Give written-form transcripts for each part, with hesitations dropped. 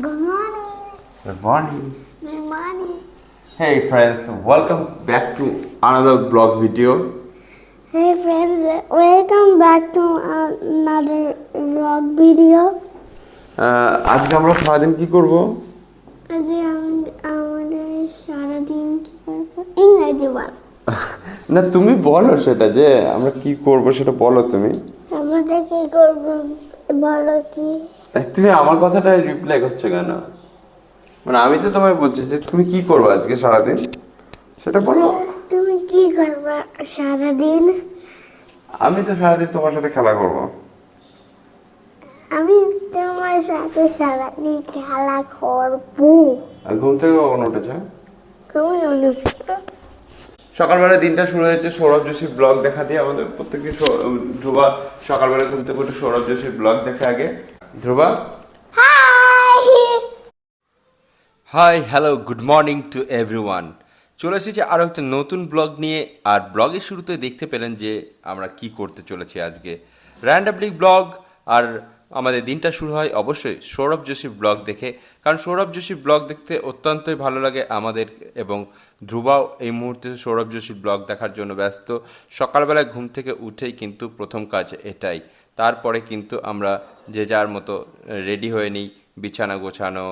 Good morning. Good morning. Good morning. Hey friends, welcome back to another vlog video. Hey friends, welcome back to another vlog video. আজকে আমরা সারাদিন কি করব? আজ আমাদের সারাদিন কি করবো? ইংরেজি বল। না তুমি বলো সেটা যে আমরা কি করব সেটা বলো তুমি। আমাদের কি করবো বলো কি? তুমি আমার কথাটা রিপ্লাই করছো কেন? মানে আমি তো তোমায় বলছি যে তুমি কি করবে আজকে সারাদিন সেটা বলো। তুমি কি করবে সারাদিন? আমি তো সারাদিন তোমার সাথে খেলা করব। আমি তোমার সাথে সারাদিন খেলা করবো। আর ঘুম থেকে কখন উঠেছো? কেমন অনুভূতি? সকালবেলা দিনটা শুরু হয়েছে সৌরভ যোশীর ব্লগ দেখা দিয়ে। আমাদের প্রত্যেকদিন ধ্রুবা সকালবেলা ঘুম থেকে উঠে সৌরভ যোশীর ব্লগ দেখে আগে। Dhruba hi hello good morning to everyone. চলে এসেছি আরও একটা নতুন ব্লগ নিয়ে। আর ব্লগের শুরুতে দেখতে পেলেন যে আমরা কি করতে চলেছি আজকে র্যান্ডমলি ব্লগ। আর আমাদের দিনটা শুরু হয় অবশ্যই সৌরভ যোশীর ব্লগ দেখে, কারণ সৌরভ যোশীর ব্লগ দেখতে অত্যন্তই ভালো লাগে আমাদের। এবং ধ্রুবাও এই মুহূর্তে সৌরভ যোশীর ব্লগ দেখার জন্য ব্যস্ত। সকালবেলায় ঘুম থেকে উঠেই কিন্তু প্রথম কাজ এটাই। তারপরে কিন্তু আমরা যে যার মতো রেডি হয়ে নিই, বিছানা গোছানো,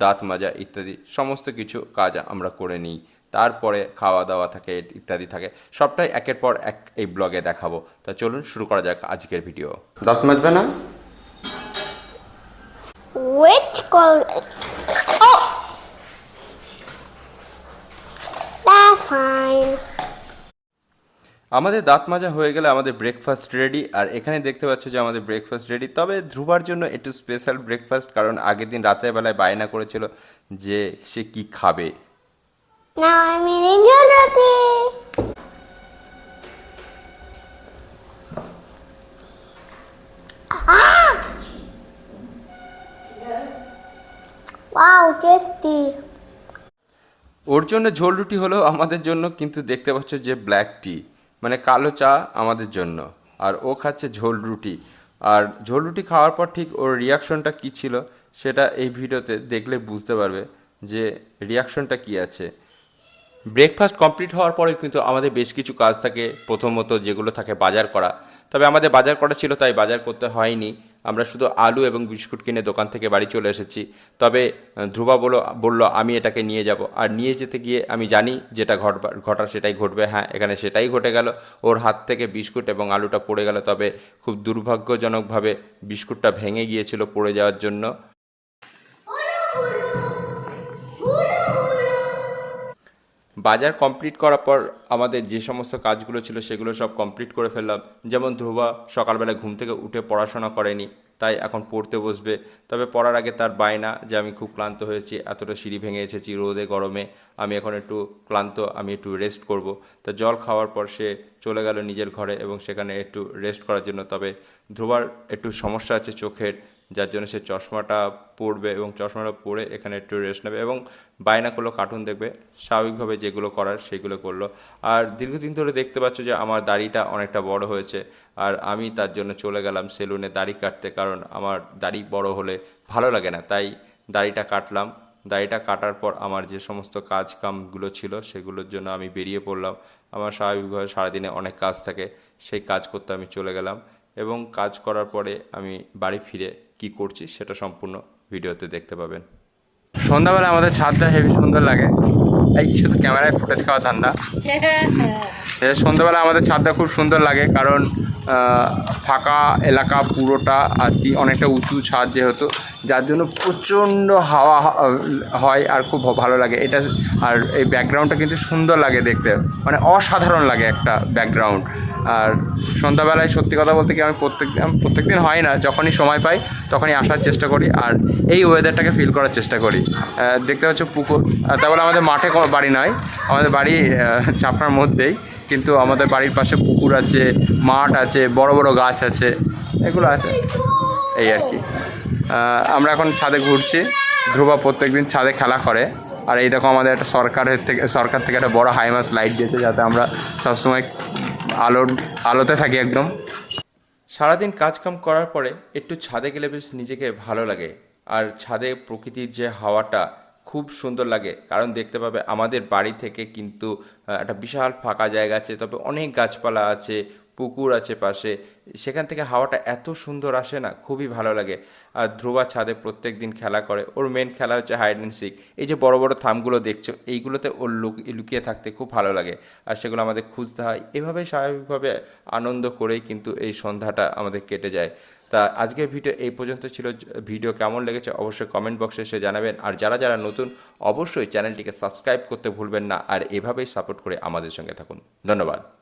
দাঁত মাজা ইত্যাদি সমস্ত কিছু কাজ আমরা করে নিই। তারপরে খাওয়া দাওয়া থাকে ইত্যাদি থাকে, সবটাই একের পর এক এই ব্লগে দেখাবো। তা চলুন শুরু করা যাক আজকের ভিডিও। দাঁত মাজবে না? Which color? Oh, that's fine. আমাদের দাঁত মাজা হয়ে গেলে আমাদের ব্রেকফাস্ট রেডি। আর এখানে দেখতে পাচ্ছ যে আমাদের ব্রেকফাস্ট রেডি। তবে ধ্রুবার জন্য একটু স্পেশাল ব্রেকফাস্ট, কারণ আগের দিন রাতের বেলায় বায়না করেছিল যে সে কি খাবে। Now I'm eating jalebi. Ah! Wow, tasty. ওর জন্য ঝোল রুটি হলেও আমাদের জন্য কিন্তু দেখতে পাচ্ছ যে ব্ল্যাক টি, মানে কালো চা আমাদের জন্য। আর ও খাচ্ছে ঝোল রুটি। আর ঝোল রুটি খাওয়ার পর ঠিক ওর রিয়াকশনটা কী ছিল সেটা এই ভিডিওতে দেখলে বুঝতে পারবে যে রিয়াকশনটা কী আছে। ব্রেকফাস্ট কমপ্লিট হওয়ার পরে কিন্তু আমাদের বেশ কিছু কাজ থাকে। প্রথমত যেগুলো থাকে বাজার করা। তবে আমাদের বাজার করা ছিল তাই বাজার করতে হয়নি। আমরা শুধু আলু এবং বিস্কুট কিনে দোকান থেকে বাড়ি চলে এসেছি। তবে ধ্রুবা বলল আমি এটাকে নিয়ে যাব। আর নিয়ে যেতে গিয়ে আমি জানি যেটা ঘটার সেটাই ঘটবে। হ্যাঁ, এখানে সেটাই ঘটে গেল। ওর হাত থেকে বিস্কুট এবং আলুটা পড়ে গেল। তবে খুব দুর্ভাগ্যজনকভাবে বিস্কুটটা ভেঙে গিয়েছিল পড়ে যাওয়ার জন্য। বাজার কমপ্লিট করার পর আমাদের যে সমস্ত কাজগুলো ছিল সেগুলো সব কমপ্লিট করে ফেললাম। যেমন ধ্রুবা সকালবেলা ঘুম থেকে উঠে পড়াশোনা করেনি, তাই এখন পড়তে বসবে। তবে পড়ার আগে তার বায়না যে আমি খুব ক্লান্ত হয়েছি, এতটা সিঁড়ি ভেঙে এসেছি রোদে গরমে, আমি এখন একটু ক্লান্ত, আমি একটু রেস্ট করব। তা জল খাওয়ার পর সে চলে গেল নিজের ঘরে এবং সেখানে একটু রেস্ট করার জন্য। তবে ধ্রুবার একটু সমস্যা আছে চোখের, যার জন্য সে চশমাটা পরবে এবং চশমাটা পরে এখানে একটু রেস্ট নেবে এবং বায়না করলো কার্টুন দেখবে। স্বাভাবিকভাবে যেগুলো করার সেগুলো করলো। আর দীর্ঘদিন ধরে দেখতে পাচ্ছ যে আমার দাড়িটা অনেকটা বড় হয়েছে। আর আমি তার জন্য চলে গেলাম সেলুনে দাড়ি কাটতে, কারণ আমার দাড়ি বড় হলে ভালো লাগে না, তাই দাড়িটা কাটলাম। দাড়িটা কাটার পর আমার যে সমস্ত কাজ কামগুলো ছিল সেগুলোর জন্য আমি বেরিয়ে পড়লাম। আমার স্বাভাবিকভাবে সারাদিনে অনেক কাজ থাকে, সেই কাজ করতে আমি চলে গেলাম। এবং কাজ করার পরে আমি বাড়ি ফিরে কি করছি সেটা সম্পূর্ণ ভিডিওতে দেখতে পাবেন। সন্ধ্যাবেলা আমাদের ছাদটা হেভি সুন্দর লাগে। এই শুধু ক্যামেরায় ফুটেজ খাওয়া ধান্দা। সন্ধ্যাবেলা আমাদের ছাদটা খুব সুন্দর লাগে, কারণ ফাঁকা এলাকা পুরোটা আর কি, অনেকটা উঁচু ছাদ যেহেতু, যার জন্য প্রচণ্ড হাওয়া হয় আর খুব ভালো লাগে এটা। আর এই ব্যাকগ্রাউন্ডটা কিন্তু সুন্দর লাগে দেখতে, মানে অসাধারণ লাগে একটা ব্যাকগ্রাউন্ড। আর সন্ধ্যাবেলায় সত্যি কথা বলতে কি আমি প্রত্যেক দিন হয় না, যখনই সময় পাই তখনই আসার চেষ্টা করি আর এই ওয়েদারটাকে ফিল করার চেষ্টা করি। দেখতে পাচ্ছ পুকুর, তারপরে আমাদের মাঠে কোনো বাড়ি নয়, আমাদের বাড়ি চাপড়ার মধ্যেই, কিন্তু আমাদের বাড়ির পাশে পুকুর আছে, মাঠ আছে, বড় বড় গাছ আছে, এগুলো আছে এই আর কি। আমরা এখন ছাদে ঘুরছি। ধ্রুবা প্রত্যেক দিন ছাদে খেলা করে। আর এই দেখো আমাদের একটা সরকার থেকে একটা বড় হাইমাস লাইট দিয়েছে, যাতে আমরা সবসময় আলোতে থাকি একদম। সারাদিন কাজকাম করার পরে একটু ছাদে গেলে বেশ নিজেকে ভালো লাগে। আর ছাদে প্রকৃতির যে হাওয়াটা খুব সুন্দর লাগে, কারণ দেখতে পাবে আমাদের বাড়ি থেকে কিন্তু একটা বিশাল ফাঁকা জায়গা আছে, তবে অনেক গাছপালা আছে, পুকুর আছে পাশে, সেখান থেকে হাওয়াটা এত সুন্দর আসে না, খুবই ভালো লাগে। আর ধ্রুবা ছাদে প্রত্যেক দিন খেলা করে, ওর মেন খেলা হচ্ছে হাইড অ্যান্ড সিক। এই যে বড় বড় থামগুলো দেখছো, এইগুলোতে ওর লুকিয়ে থাকতে খুব ভালো লাগে, আর সেগুলো আমাদের খুঁজতে হয়। এভাবেই স্বাভাবিকভাবে আনন্দ করেই কিন্তু এই সন্ধ্যাটা আমাদের কেটে যায়। তা আজকের ভিডিও এই পর্যন্ত ছিল। ভিডিও কেমন লেগেছে অবশ্যই কমেন্ট বক্সে এসে জানাবেন, আর যারা যারা নতুন অবশ্যই চ্যানেলটিকে সাবস্ক্রাইব করতে ভুলবেন না, আর এভাবেই সাপোর্ট করে আমাদের সঙ্গে থাকুন। ধন্যবাদ।